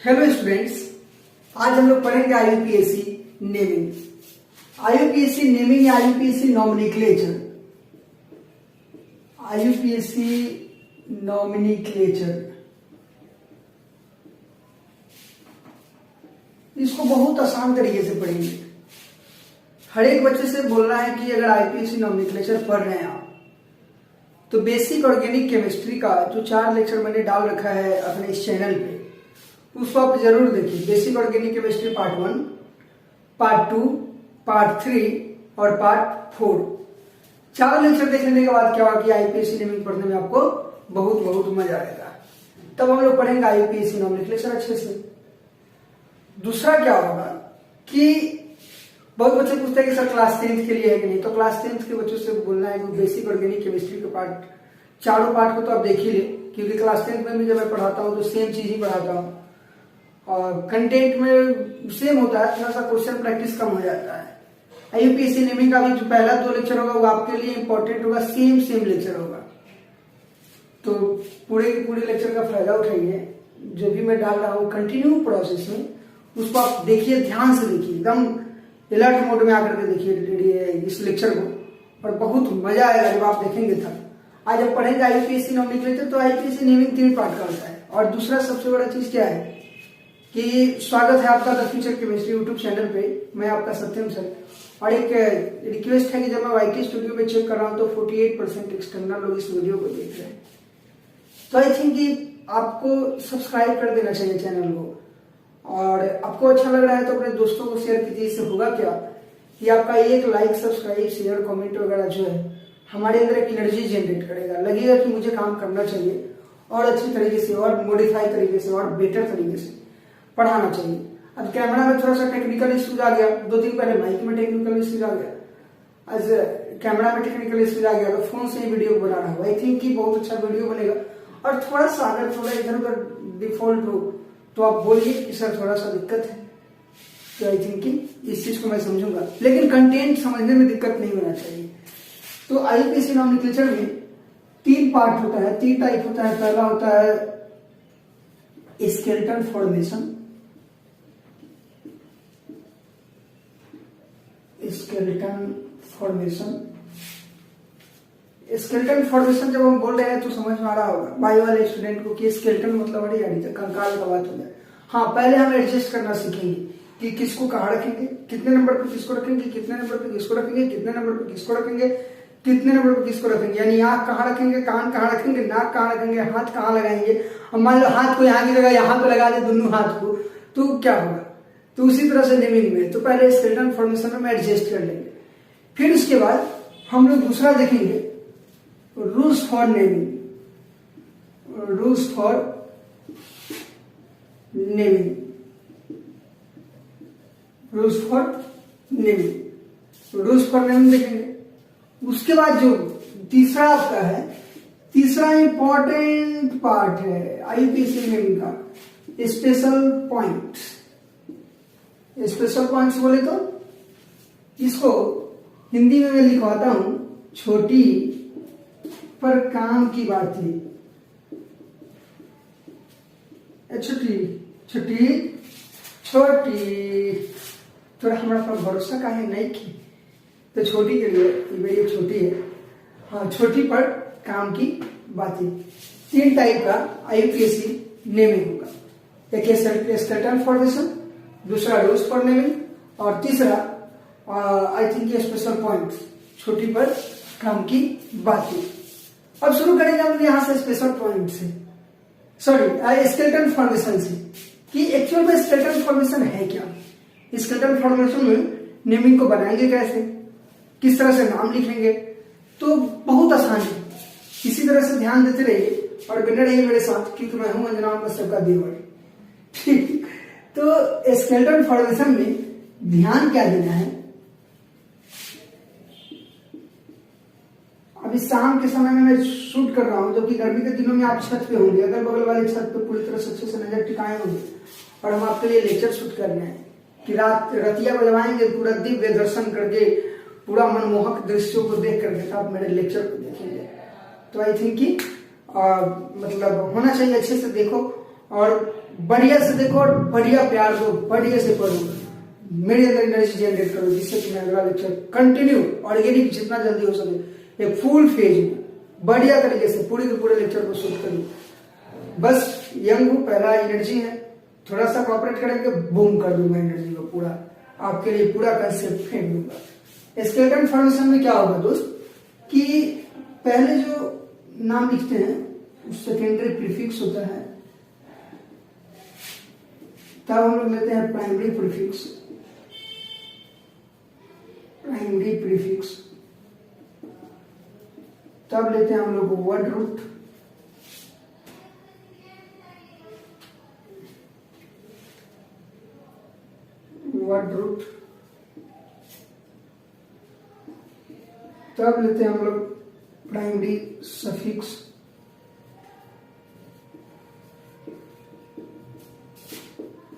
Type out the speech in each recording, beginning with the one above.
Hello students, आज हम लोग पढ़ेंगे आईयूपीएससी नेमिंग। आईयूपीएससी नेमिंग या आईयूपीएससी नॉमिनिक्लेचर। आईयूपीएससी नॉमिनिक्लेचर, इसको बहुत आसान तरीके से पढ़ेंगे। हर एक बच्चे से बोलना है कि अगर आईयूपीएससी नॉमिनिक्लेचर पढ़ रहे हैं आप, तो बेसिक ऑर्गेनिक केमिस्ट्री का जो 4 लेक्चर मैंने डाल रखा है अपने इस चैनल पे, उसको आप जरूर देखिए। Basic organic chemistry part 1, part 2, part 3 और पार्ट 4। 4 लेक्चर देखने के बाद क्या होगा कि आईयूपीएससी नेमिंग पढ़ने में आपको बहुत बहुत मजा आएगा। तब हम लोग पढ़ेंगे आईयूपीएससी नॉमिनिक्लेचर अच्छे से। दूसरा क्या होगा कि बहुत बच्चे पूछते हैं कि सर क्लास 10th के लिए है कि नहीं, तो क्लास 10th के बच्चों से बोलना है कि बेसिक ऑर्गेनिक केमिस्ट्री के पार्ट, चारों पार्ट को तो आप देख ही ले, क्योंकि क्लास 10th में भी जब मैं पढ़ाता हूँ तो सेम चीज ही पढ़ाता हूँ और कंटेंट में सेम होता है, थोड़ा सा क्वेश्चन प्रैक्टिस कम हो जाता है। आईयूपीएससी नेमिंग का भी जो पहला 2 लेक्चर होगा वो आपके लिए इंपॉर्टेंट होगा, सेम लेक्चर होगा। तो पूरे के पूरे लेक्चर का फायदा उठाइए। जो भी मैं डाल रहा हूँ कंटिन्यू प्रोसेस में, उसको आप देखिए, ध्यान से देखिए, एकदम अलर्ट मोड में आकर के देखिए इस लेक्चर को, और बहुत मजा आएगा जब आप देखेंगे तब। आज हम पढ़ेंगे आईयूपीएससी नॉमिनिक्लेचर। तो आईयूपीएससी नेमिंग 3 पार्ट का होता है। और दूसरा सबसे बड़ा चीज क्या है कि स्वागत है आपका the future chemistry YouTube channel पे। मैं आपका सत्यम सर, और एक रिक्वेस्ट है कि जब मैं वाईटी स्टूडियो पे चेक कर रहा हूँ तो 48% एक्सटर्नल लोग इस वीडियो को देख रहे हैं। तो आई थिंक कि आपको सब्सक्राइब कर देना चाहिए चैनल को, और आपको अच्छा लग रहा है तो अपने दोस्तों को शेयर कीजिए। इससे होगा क्या कि आपका एक लाइक, सब्सक्राइब, शेयर, कमेंट वगैरह जो है हमारे अंदर एक एनर्जी जनरेट करेगा। लगेगा कि मुझे काम करना चाहिए और अच्छी तरीके से और मॉडिफाई तरीके से और बेटर तरीके से पढ़ाना चाहिए। अब कैमरा में थोड़ा सा टेक्निकल इश्यूज आ गया, 2 दिन पहले माइक में टेक्निकल इश्यूज आ गया, आज कैमरा में टेक्निकल इश्यूज आ गया, तो फोन से ही वीडियो बना रहा हूँ। आई थिंक कि बहुत अच्छा वीडियो बनेगा। और थोड़ा सा अगर थोड़ा इधर उधर डिफॉल्ट हो तो आप बोलिए कि सर थोड़ा सा दिक्कत है, तो आई थिंक कि इस चीज को मैं समझूंगा, लेकिन कंटेंट समझने में दिक्कत नहीं होना चाहिए। तो आईयूपीएससी नॉमिनिक्लेचर में 3 पार्ट होता है, 3 टाइप होता है। पहला होता है स्केलेटन फॉर्मेशन। स्केलेटन फॉर्मेशन जब हम बोल रहे हैं तो समझ में आ रहा होगा बायो वाले स्टूडेंट को कि स्केलेटन मतलब अरे यार कंकाल का बात हो जाए। हाँ, पहले हम एडजस्ट करना सीखेंगे कि किसको कहाँ रखेंगे, कितने नंबर पर किसको रखेंगे, कितने नंबर पर किसको रखेंगे, कितने नंबर पर किसको रखेंगे, कितने नंबर पर किसको रखेंगे, यानी आंख कहाँ रखेंगे, कान कहाँ रखेंगे, नाक कहाँ रखेंगे, हाथ कहाँ लगाएंगे। अब मान लो हाथ को यहाँ की जगह यहाँ पे लगा दे दोनों हाथ को, तो क्या होगा। तो उसी तरह से नेमिंग में तो पहले स्केलेटन फॉर्मेशन में एडजस्ट कर लेंगे, फिर उसके बाद हम लोग दूसरा देखेंगे rules for naming. Rules for naming देखेंगे। उसके बाद जो तीसरा आपका है, तीसरा इंपॉर्टेंट पार्ट है आईयूपीएससी नेमिंग का, स्पेशल पॉइंट्स। स्पेशल पॉइंट्स बोले तो इसको हिंदी में मैं लिखवाता हूं, छोटी पर काम की बात थी। छोटी थोड़ा हमारा पर भरोसा का है नहीं की, तो छोटी के लिए ये छोटी है। हाँ, छोटी पर काम की बातें। 3 टाइप का आईयूपीएससी नेमिंग होगा। एक स्केलेटन फॉर्मेशन, दूसरा रूल्स फॉर नेमिंग, और तीसरा आई थिंक ये स्पेशल पॉइंट, छोटी पर काम की बातें। अब शुरू करेंगे हम यहां से स्पेशल पॉइंट से, सॉरी स्केलेटन फॉर्मेशन से, कि एक्चुअल में स्केलेटन फॉर्मेशन है क्या। स्केलेटन फॉर्मेशन में नेमिंग को बनाएंगे कैसे, किस तरह से नाम लिखेंगे, तो बहुत आसान है। इसी तरह से ध्यान देते रहिए और बने रहिए मेरे साथ, क्योंकि मैं हूं अंजना बस सबका देवर। ठीक, तो स्केलेटन फॉर्मेशन में ध्यान क्या देना है। अभी शाम के समय में मैं शूट कर रहा हूं, जो कि गर्मी के दिनों में आप छत पे होंगे, अगल बगल वाले छत पे पूरी तरह से अच्छे से नजर टिकाए होंगे, और हम आपके लिए लेक्चर शूट कर रहे हैं कि रतिया को जमाएंगे, पूरा दिव्य दर्शन करके, पूरा मनमोहक दृश्यों को देख करके तो आप मेरे लेक्चर को देखेंगे। तो आई थिंक कि मतलब होना चाहिए, अच्छे से देखो और बढ़िया से देखो और बढ़िया प्यार दो, बढ़िया से पढ़ो, मेरे अंदर एनर्जी जनरेट करो, जिससे कि मैं अगला लेक्चर कंटिन्यू ऑर्गेनिक जितना जल्दी हो सके एक फुल फेज में बढ़िया तरीके से पूरे के पूरे लेक्चर को शूट करूँ। बस यंग हूँ, पहला एनर्जी है, थोड़ा सा कॉपरेट करेंगे, बूम कर दूंगा एनर्जी को पूरा, आपके लिए पूरा कंसेप्ट फेंक दूंगा। स्केलेटन फॉर्मेशन में क्या होगा दोस्त कि पहले जो नाम लिखते हैं सेकेंडरी प्रीफिक्स होता है, तब हम लोग लेते हैं प्राइमरी प्रीफिक्स। प्राइमरी प्रीफिक्स तब लेते हैं हम लोग वर्ड रूट, वर्ड रूट तब लेते हैं हम लोग प्राइमरी सफिक्स,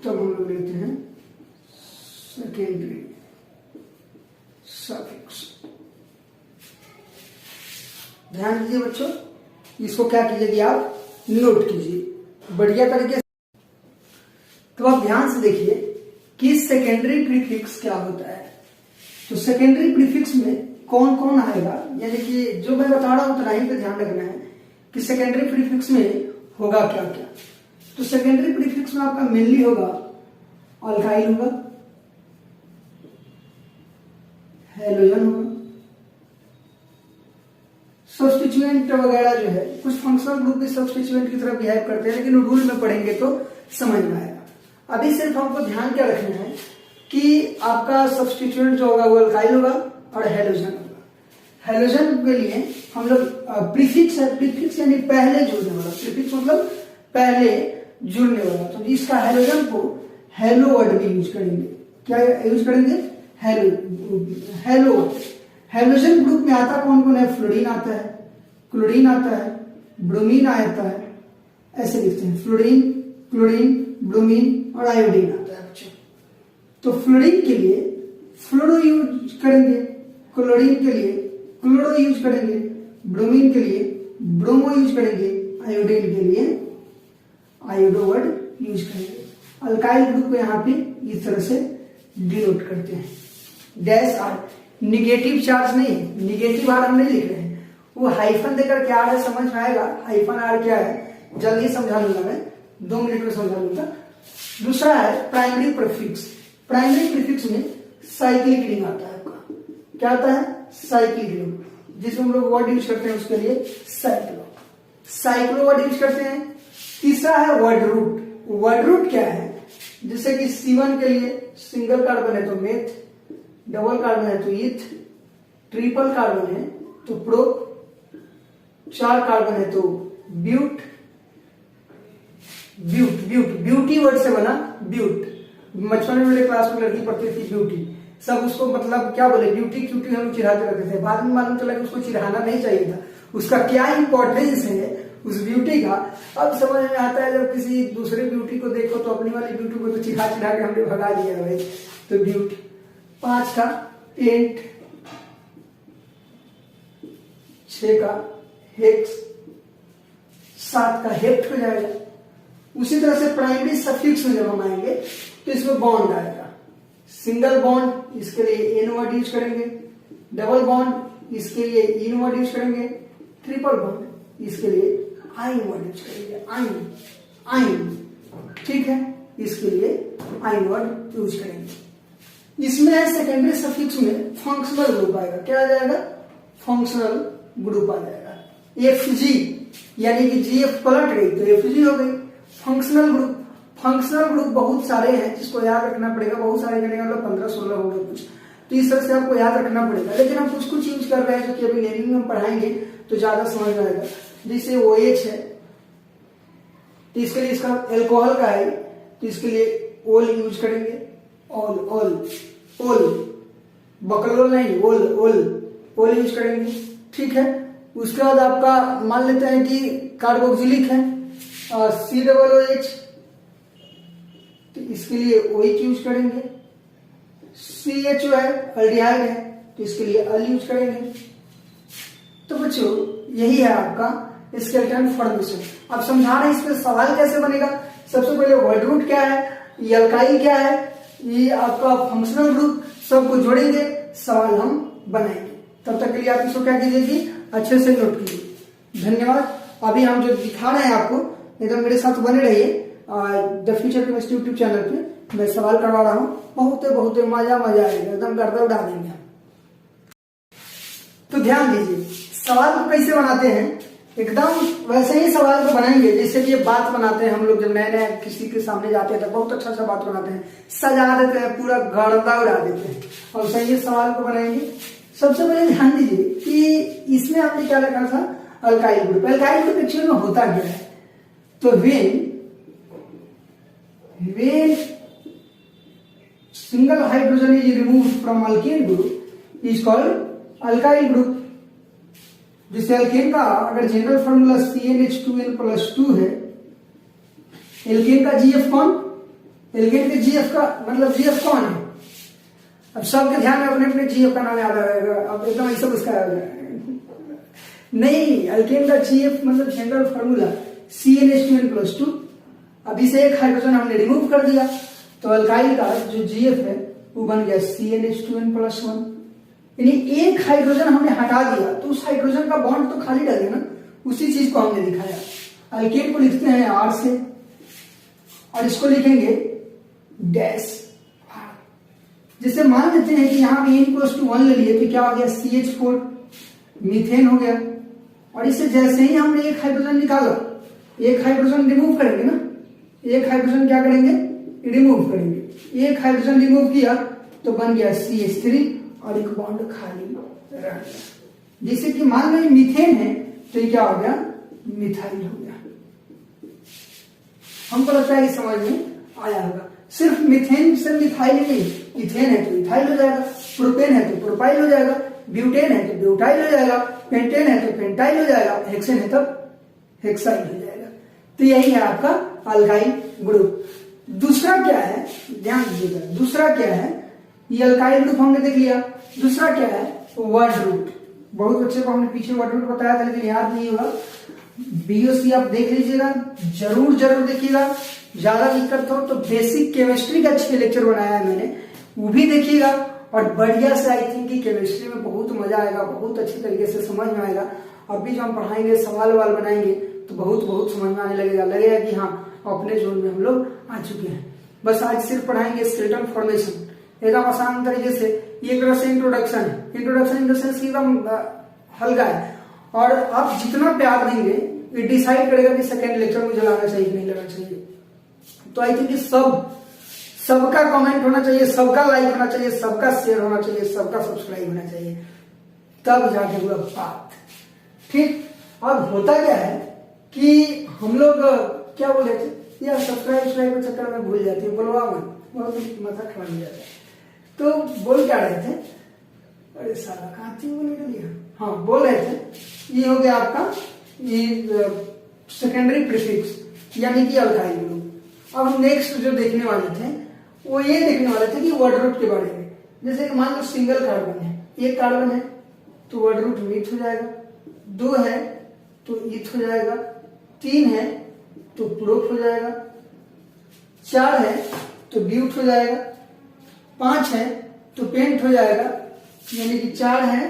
तब हम लोग लेते हैं सेकेंडरी सफिक्स। ध्यान दीजिए बच्चों, इसको क्या कीजिए कि आप नोट कीजिए बढ़िया तरीके से। तो आप ध्यान से देखिए कि सेकेंडरी प्रीफिक्स क्या होता है। तो सेकेंडरी प्रीफिक्स में कौन कौन आएगा, यानी कि जो मैं बता रहा हूं उतना ही पे ध्यान रखना है कि सेकेंडरी प्रीफिक्स में होगा क्या क्या। तो सेकेंडरी प्रीफिक्स में आपका मेनली होगा अल्काइल होगा, हैलोजन होगा, सब्स्टिट्यूएंट वगैरह जो है, कुछ फंक्शनल ग्रुप भी सब्स्टिट्यूएंट की तरह बिहेव करते हैं, लेकिन रूल में पढ़ेंगे तो समझ में आएगा। अभी सिर्फ हमको ध्यान क्या रखना है कि आपका सब्स्टिट्यूएंट जो होगा वो अल्काइल होगा और हैलोजन होगा। हैलोजन के लिए हम लोग प्रीफिक्स है, प्रीफिक्स यानी पहले जुड़ने वाला, प्रीफिक्स मतलब पहले जुड़ने वाला। तो इसका हैलोजन को हेलो वर्ड में यूज करेंगे। क्या यूज करेंगे? हेलो। हैलोजन ग्रुप में आता कौन कौन है? फ्लोरीन आता है, क्लोरीन आता है, ब्रोमीन आता है, ऐसे लिखते हैं फ्लोरीन, क्लोरीन, ब्रोमीन और आयोडीन आता है बच्चों। तो फ्लोरीन के लिए फ्लोरो यूज करेंगे, क्लोरीन के लिए क्लोरो यूज करेंगे, ब्रोमीन के लिए ब्रोमो यूज करेंगे, आयोडीन के लिए आयोडो वर्ड यूज करेंगे। अल्काइल ग्रुप को यहाँ पे इस तरह से डिनोट करते हैं, डैश आर। निगेटिव चार्ज नहीं, निगेटिव आर हम नहीं लिख रहे हैं, वो हाइफन देकर क्या है समझ में आएगा। हाइफन आर क्या है जल्दी समझा लूंगा मैं, 2 मिनट में समझा लूंगा। दूसरा है प्राइमरी प्रीफिक्स। प्राइमरी प्रीफिक्स में साइक्लिक रिंग आता है आपका। क्या आता है? साइक्लिक रिंग, जिसमें हम लोग वर्ड यूज करते हैं उसके लिए साइक्लो, साइक्लो वर्ड यूज करते हैं। तीसरा है वर्ड रूट। वर्ड रूट क्या है? जैसे कि C1 के लिए सिंगल कार्बन है तो मेथ, डबल कार्बन है तो ईथ, ट्रिपल कार्बन है तो प्रो, 4 कार्बन है तो ब्यूट, ब्यूट ब्यूट ब्यूटी वर्ड से बना ब्यूट। बचपन में मेरे क्लास में लड़की पढ़ती थी ब्यूटी, सब उसको मतलब क्या बोले ब्यूटी क्यूटी हम चिढ़ाते रहते थे। बाद में मालूम चला कि उसको चिढ़ाना नहीं चाहिए था, उसका क्या इंपॉर्टेंस है उस ब्यूटी का अब समझ में आता है। जब किसी दूसरे ब्यूटी को देखो तो अपनी वाली ब्यूटी को तो चिढ़ा चिढ़ा के हमने भगा दिया भाई, तो ब्यूटी। 5 का टेंट, 6 का हेक्स, 7 का हेप्ट हो जाएगा। उसी तरह से प्राइमरी सफिक्स में जब हम आएंगे तो इसमें बॉन्ड आएगा। सिंगल बॉन्ड इसके लिए एन वर्ड यूज करेंगे, डबल बॉन्ड इसके लिए इन वर्ड यूज करेंगे, ट्रिपल बॉन्ड इसके लिए आइन वर्ड यूज करेंगे, आइन आइन, ठीक है, इसके लिए आइन वर्ड यूज करेंगे। इसमें सेकेंडरी सफिक्स में फंक्शनल ग्रुप आएगा। क्या आ जाएगा? फंक्शनल ग्रुप आ जाएगा। एफजी यानी कि जीएफ पलट गई तो एफजी हो गई। फंक्शनल ग्रुप, फंक्शनल ग्रुप बहुत सारे हैं जिसको याद रखना पड़ेगा। बहुत सारे करने का मतलब 15-16 हो गए कुछ, तो इस तरह से आपको याद रखना पड़ेगा। लेकिन हम कुछ कुछ यूज कर रहे हैं जो कि अभी नेमिंग में पढ़ाएंगे तो ज्यादा समझ में आएगा। जैसे OH है तो इसके लिए इसका एल्कोहल का है तो इसके लिए ओल यूज करेंगे, ओल ओल ओल, बकलोल नहीं, ओल ओल ओल यूज करेंगे, ठीक है। उसके बाद आपका मान लेते हैं कि कार्बोक्सिलिक है COOH तो इसके लिए OH यूज करेंगे। CHO है अल्डिहाइड है तो इसके लिए अल यूज करेंगे। तो बच्चों यही है आपका स्केलेटन फॉर्मेशन। अब समझा रहे हैं इसमें सवाल कैसे बनेगा। सबसे पहले वर्ड रूट क्या है, ये अल्काइल क्या है, ये आपका फंक्शनल ग्रुप, सबको जोड़ेंगे, सवाल हम बनाएंगे। तब तक के लिए आप इसको क्या कीजिए कि अच्छे से नोट कीजिए। धन्यवाद। अभी हम जो दिखा रहे हैं आपको, एकदम मेरे साथ बने रहिए the future chemistry YouTube channel पे। मैं सवाल करवा रहा हूँ, बहुत मजा आएगा, एकदम गर्दा उड़ा देंगे। तो ध्यान दीजिए, सवाल को कैसे बनाते हैं, एकदम वैसे ही सवाल को बनाएंगे जैसे कि ये बात बनाते हैं हम लोग। जब नए नए किसी के सामने जाते हैं तो बहुत अच्छा सा बात बनाते हैं, सजा देते हैं, पूरा गर्दा उड़ा देते हैं, और सही सवाल को बनाएंगे। सबसे पहले ध्यान दीजिए कि इसमें हमने क्या रखा था, alkyl group. Alkyl group actually में होता क्या है, तो when single hydrogen is removed from alkane group is called alkyl group. जिससे अल्केन का अगर जनरल फॉर्मूला CnH2n+2 है, एल्केन का GF कौन, एल्केन के GF का मतलब GF कौन है। अब सबके ध्यान में अपने अपने GF का नाम याद आएगा, अब एकदम ऐसा उसका नहीं, अल्केन का GF मतलब जनरल फॉर्मूला CnH2n+2। अब इसे एक हाइड्रोजन हमने रिमूव कर दिया तो अल्काइल का जो GF है वो बन गया CnH2n+1। यानी एक हाइड्रोजन हमने हटा दिया तो उस हाइड्रोजन का बॉन्ड तो खाली रह गया ना, उसी चीज को हमने दिखाया। अल्केन को लिखते हैं R से और इसको लिखेंगे डैश। जैसे मान लेते हैं कि यहां पे n=1 ले लिए तो क्या हो गया, CH4 मीथेन हो गया। और इससे जैसे ही हमने एक हाइड्रोजन निकाला, एक हाइड्रोजन रिमूव करेंगे ना, एक हाइड्रोजन क्या करेंगे, रिमूव करेंगे। एक हाइड्रोजन रिमूव किया तो बन गया CH3 और एक बॉन्ड खाली रह गया। जैसे कि मान लो मीथेन है तो ये क्या हो गया, मिथाइल हो गया। हमको लगता है कि समझ में आया होगा। सिर्फ मीथेन से मिथाइल नहीं, इथेन है तो इथाइल हो जाएगा, प्रोपेन है तो प्रोपाइल हो जाएगा, ब्यूटेन है तो ब्यूटाइल हो जाएगा, पेंटेन है तो पेंटाइल हो जाएगा, हेक्सेन है तो हेक्साइल हो जाएगा। तो यही है आपका अल्काइल ग्रुप। दूसरा क्या है, ध्यान दीजिएगा, दूसरा क्या है, ये अल्काइल ग्रुप हमने देख लिया। दूसरा क्या है, वर्ड रूट। बहुत बच्चे को हमने पीछे वर्ड रूट बताया था लेकिन याद नहीं होगा। BOC आप देख लीजिएगा, जरूर देखिएगा। ज्यादा दिक्कत हो तो बेसिक केमिस्ट्री का अच्छे लेक्चर बनाया है मैंने, वो भी देखिएगा। और बढ़िया से आई थिंक कि केमिस्ट्री में बहुत मजा आएगा, बहुत अच्छी तरीके से समझ में आएगा। अभी जो हम पढ़ाएंगे, सवाल वाल बनाएंगे तो बहुत समझ में आने लगेगा कि हाँ अपने जोन में हम लोग आ चुके हैं। बस आज सिर्फ पढ़ाएंगे स्केलेटन फॉर्मेशन एकदम आसान तरीके से। ये एक तरह से इंट्रोडक्शन है, इंट्रोडक्शन इन द सेंस की एकदम हल्का है। और आप जितना प्यार देंगे ये डिसाइड करेगा कि सेकेंड लेक्चर मुझे लाना चाहिए कि नहीं लाना चाहिए। तो आई थिंक सबका कमेंट होना चाहिए, सबका लाइक होना चाहिए, सबका शेयर होना चाहिए, सबका सब्सक्राइब होना चाहिए, तब जाके हुआ बात। ठीक, अब होता क्या है कि हम लोग क्या बोले थे यार, सब्सक्राइब के चक्कर में भूल जाती है, बोलवा मत, बहुत माथा खराब हो जाता है। तो बोल क्या रहे थे, अरे साला कहाँ थी वो निकल गया। हाँ, बोल रहे थे ये हो गया आपका ये सेकेंडरी प्रीफिक्स यानी कि अल्काइल ग्रुप। अब हम नेक्स्ट जो देखने वाले थे वो ये देखने वाले थे कि वर्ड रूट के बारे में। जैसे कि मान लो सिंगल कार्बन है, एक कार्बन है तो वर्ड रूट मीथ हो जाएगा, 2 है तो ईथ हो जाएगा, 3 है तो प्रोप हो जाएगा, 4 है तो ब्यूट हो जाएगा, 5 है तो पेंट हो जाएगा, यानी कि 4 है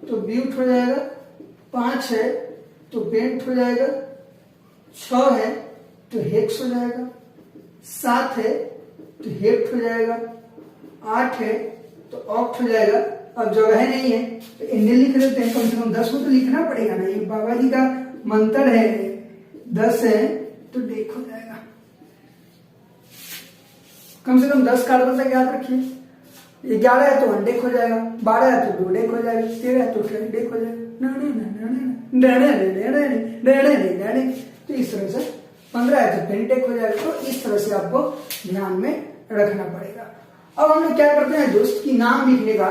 तो ब्यूट हो जाएगा, 5 है तो पेंट हो जाएगा, 6 है तो हेक्स हो जाएगा, 7 है तो हेप्ट हो जाएगा, 8 है तो ऑक्ट हो जाएगा। अब जगह नहीं है तो इन्हें लिख देते हैं, कम से कम 10 को तो लिखना पड़ेगा ना, ये बाबा जी का मंत्र है। 10 है तो डेक हो जाएगा, कम से कम 10 कार्बन तक याद रखिए। 11 है तो अनडेक हो जाएगा, 12 है तो 2 डेक हो जाएगा, 13 है तो डेक हो जाएगा। तो इस तरह से 15 है तो पेंटेक हो जाएगा। तो इस तरह से आपको ध्यान में रखना पड़ेगा। अब हम लोग क्या करते हैं दोस्त की नाम लिखने का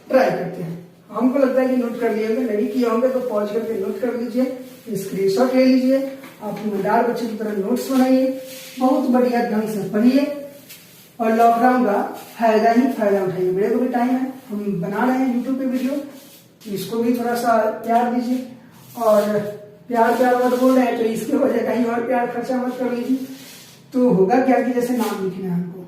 ट्राई करते हैं। हमको लगता है कि नोट कर लिए होंगे, नहीं किए होंगे तो पॉज करके नोट कर लीजिए, स्क्रीनशॉट ले लीजिए, आप ईमानदार बच्चे की तरह नोट्स बनाइए, बहुत बढ़िया ढंग से पढ़िए और लॉकडाउन का फायदा ही फायदा उठाइए। मेरे को भी टाइम है, हम बना रहे हैं यूट्यूब पे वीडियो, इसको भी थोड़ा सा प्यार दीजिए और प्यार प्यार वर्ड बोल रहे हैं तो इसके वजह कहीं और प्यार खर्चा मत कर लीजिए। तो होगा क्या कि जैसे नाम लिखना है हमको,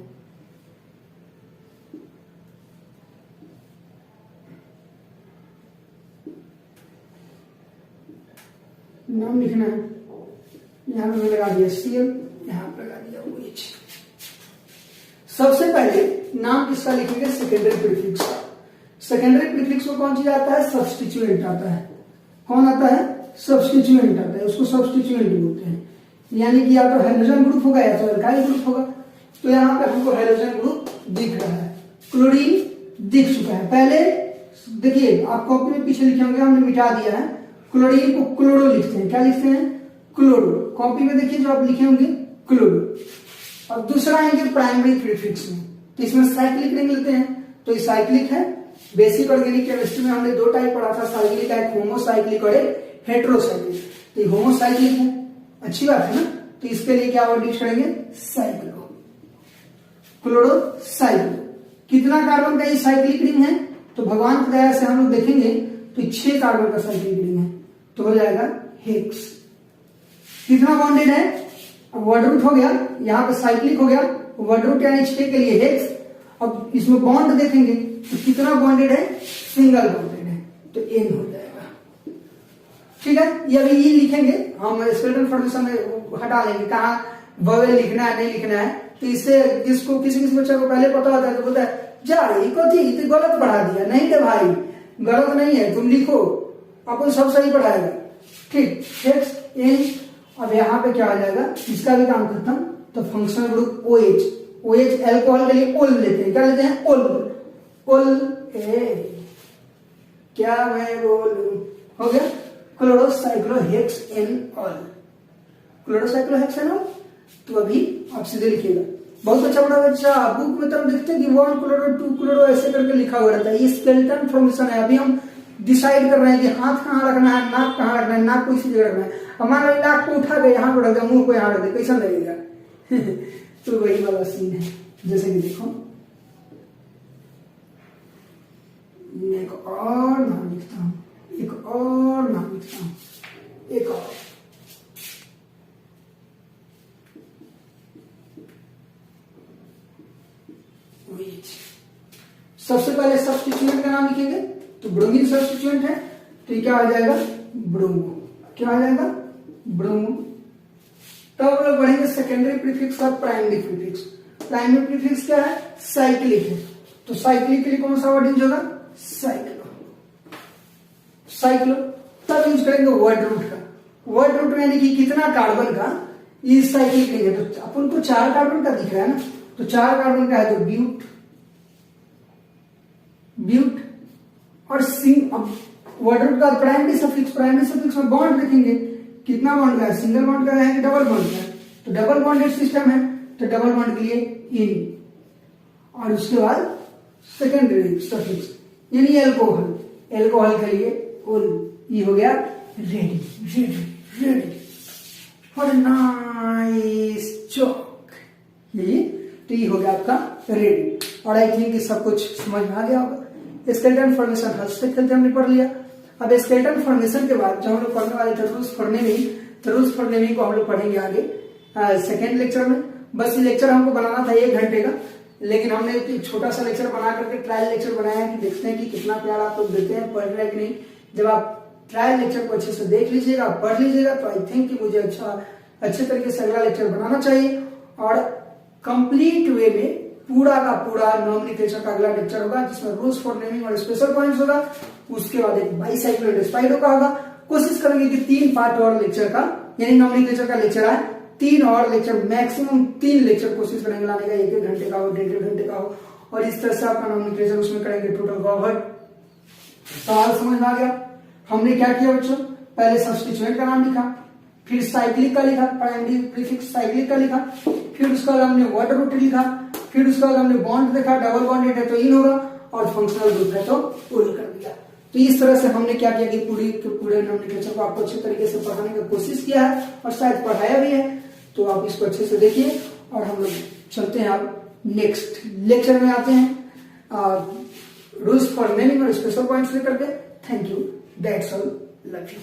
नाम लिखना है, यहां पे लगा दिया CL, यहां पे लगा दिया OH। सबसे पहले नाम किसका लिखेंगे? सेकेंडरी प्रीफिक्स का। सेकेंडरी प्रीफिक्स को कौन चीज आता है? सब्स्टिट्यूएंट आता है। कौन आता है? सब्स्टिट्यूएंट आता है, उसको सब्स्टिट्यूएंट बोलते हैं। यानी कि या तो हाइड्रोजन ग्रुप होगा या तो अल्काइल ग्रुप होगा। तो यहाँ पे हमको हाइड्रोजन ग्रुप दिख रहा है, क्लोरीन दिख चुका है। पहले देखिए आप कॉपी में पीछे लिखे होंगे, हमने मिटा दिया है, क्लोरीन को क्लोरो लिखते हैं। क्या लिखते हैं? क्लोरो। कॉपी में देखिए जो आप लिखे होंगे क्लोरो। अब दूसरा आएंगे प्राइमरी प्रीफिक्स में, तो इसमें साइक्लिक रिंग लेते हैं, तो ये साइक्लिक है। बेसिक ऑर्गेनिक केमिस्ट्री में हमने 2 टाइप पढ़ा था, साइक्लिक है, होमोसाइक्लिक और हेट्रोसाइक्लिक। तो ये होमोसाइक्लिक है, अच्छी बात है ना। तो इसके लिए क्या वर्ड यूज करेंगे? साइक्लो, क्लोरोसाइक्लो। कितना कार्बन का ये साइक्लिक रिंग है? तो भगवान की दया से हम लोग देखेंगे तो 6 कार्बन का साइक्लिक रिंग है, तो हो जाएगा हेक्स। कितना बॉन्डेड है? अब वर्ड रूट हो गया, यहाँ पे साइक्लिक हो गया, वर्ड रूट यानी 6 के लिए हेक्स। अब इसमें बॉन्ड देखेंगे तो कितना बॉन्डेड है? सिंगल बॉन्डेड है, तो N हो जाएगा। ठीक है, ये अभी ये लिखेंगे हम, स्केलेटन फॉर्मेशन में हटा लेंगे, कहाँ वोवेल लिखना है नहीं लिखना है। तो इससे किसको किसी बच्चे को पहले पता होता है तो बोलता है जा रही को थी तो गलत पढ़ा दिया। नहीं थे भाई, गलत नहीं है, तुम लिखो, अपन सब सही पढ़ाएगा। ठीक, हेक्स N। अब यहाँ पे क्या आ जाएगा? इसका भी काम खत्म। तो functional group OH, OH alcohol के लिए ओल लेते हैं। क्या लेते हैं? ओल, ओल। क्या मैं बोलूं, हो गया क्लोरोसाइक्लोहेक्स एनॉल, क्लोरोसाइक्लोहेक्सेनॉल। तो अभी आप सीधे लिखिएगा, बहुत अच्छा बड़ा बच्चा। बुक में तो हम देखते हैं कि 1 क्लोरो 2 क्लोरो ऐसे करके लिखा हुआ रहता है। ये स्केलेटन फॉर्मेशन है। अभी हम डिसाइड कर रहे हैं कि हाथ कहाँ रखना है, नाक कहाँ रखना है, नाक को इसी जगह रखना है। हमारा नाक को उठा के यहाँ पर रख दिया, मुंह को यहाँ रख दिया, कैसा लगेगा? तो वही वाला सीन है। जैसे कि देखो, एक और नाम लिखता हूं, एक और नाम लिखता हूं, एक और। सबसे पहले सब्स्टिट्यूएंट का नाम लिखेंगे, तो ब्रोमीन सब्स्टिट्यूएंट है, तो ये क्या आ जाएगा? ब्रोमो। क्या आ जाएगा? ब्रोमो। तब हम लोग बढ़ेंगे सेकेंडरी प्रीफिक्स और प्राइमरी प्रीफिक्स। प्राइमरी प्रीफिक्स क्या है? साइक्लिक है, तो साइक्लिक के लिए कौन सा वर्ड यूज होगा? Cyclo, cyclo. तब यूज करेंगे वर्ड रूट का। वर्ड रूट में देखिए कितना कार्बन का ये साइक्लिक रिंग है, तो अपन को 4 कार्बन का दिख रहा है ना, तो 4 कार्बन का है, तो ब्यूट, ब्यूट और सिंग। अब वर्ड रूट का प्राइमरी सफिक्स में बॉन्ड देखेंगे, कितना बॉन्ड का है? सिंगल बॉन्ड का है कि डबल बॉन्ड का है? तो डबल बॉन्डेड सिस्टम है, तो डबल बॉन्ड के लिए इन, और उसके बाद सेकेंडरी सफिक्स यानी एल्कोहल, एल्कोहल के लिए ओल। ये हो गया ready, ready, ready for nice chalk. तो ये हो गया आपका रेडी। और आई थिंक सब कुछ समझ में आ गया होगा। स्केलेटन फॉर्मेशन हंसते खेलते हमने पढ़ लिया। अब स्केलेटन फॉर्मेशन के बाद जो हम लोग पढ़ने वाले थे रूल्स फॉर को हम लोग पढ़ेंगे आगे सेकेंड लेक्चर में। बस ये लेक्चर हमको बनाना था 1 घंटे का, लेकिन हमने एक छोटा सा लेक्चर बना करके ट्रायल लेक्चर बनाया है कि देखते हैं कि कितना प्यार आप लोग देते हैं, पढ़ रहे हैं कि नहीं। जब आप ट्रायल लेक्चर को अच्छे से देख लीजिएगा, पढ़ लीजिएगा, तो आई थिंक कि मुझे अच्छे तरीके से अगला लेक्चर बनाना चाहिए। और कंप्लीट वे में पूरा का पूरा नॉमेनक्लेचर का अगला लेक्चर होगा, जिसमें रूल्स फॉर नेमिंग और स्पेशल पॉइंट्स होगा। उसके बाद एक बाईसाइक्लो डेस्पाइडो का होगा। कोशिश करेंगे कि 3 पार्ट और लेक्चर का, यानी नॉमेनक्लेचर का लेक्चर आए, 3 और लेक्चर, मैक्सिमम 3 लेक्चर कोशिश करेंगे लाने का, 1-1 घंटे का हो, 1.5 घंटे का हो। और इस तरह से आपका नॉमेनक्लेचर उसमें करेंगे टोटल कवर। सवाल समझ में आ गया? हमने क्या किया बच्चों? पहले सब्स्टिट्यूएंट का नाम लिखा, फिर साइक्लिक का लिखा, प्राइमरी प्रीफिक्स साइक्लिक का लिखा, फिर उसके बाद हमने वर्ड रूट लिखा, फिर उसके बाद हमने बॉन्ड देखा, डबल बॉन्डेड है तो इन होगा, और फंक्शनल ग्रुप है तो ओल कर दिया। तो इस तरह से हमने क्या किया कि पूरे नॉमेनक्लेचर को आपको अच्छे तरीके से पढ़ाने की कोशिश किया है, और शायद पढ़ाया भी है। तो आप इसको अच्छे से देखिए, और हम लोग चलते हैं आप नेक्स्ट लेक्चर में आते हैं रूल्स फॉर नेमिंग और स्पेशल पॉइंट्स लेकर के। Thank you, that's all, love you.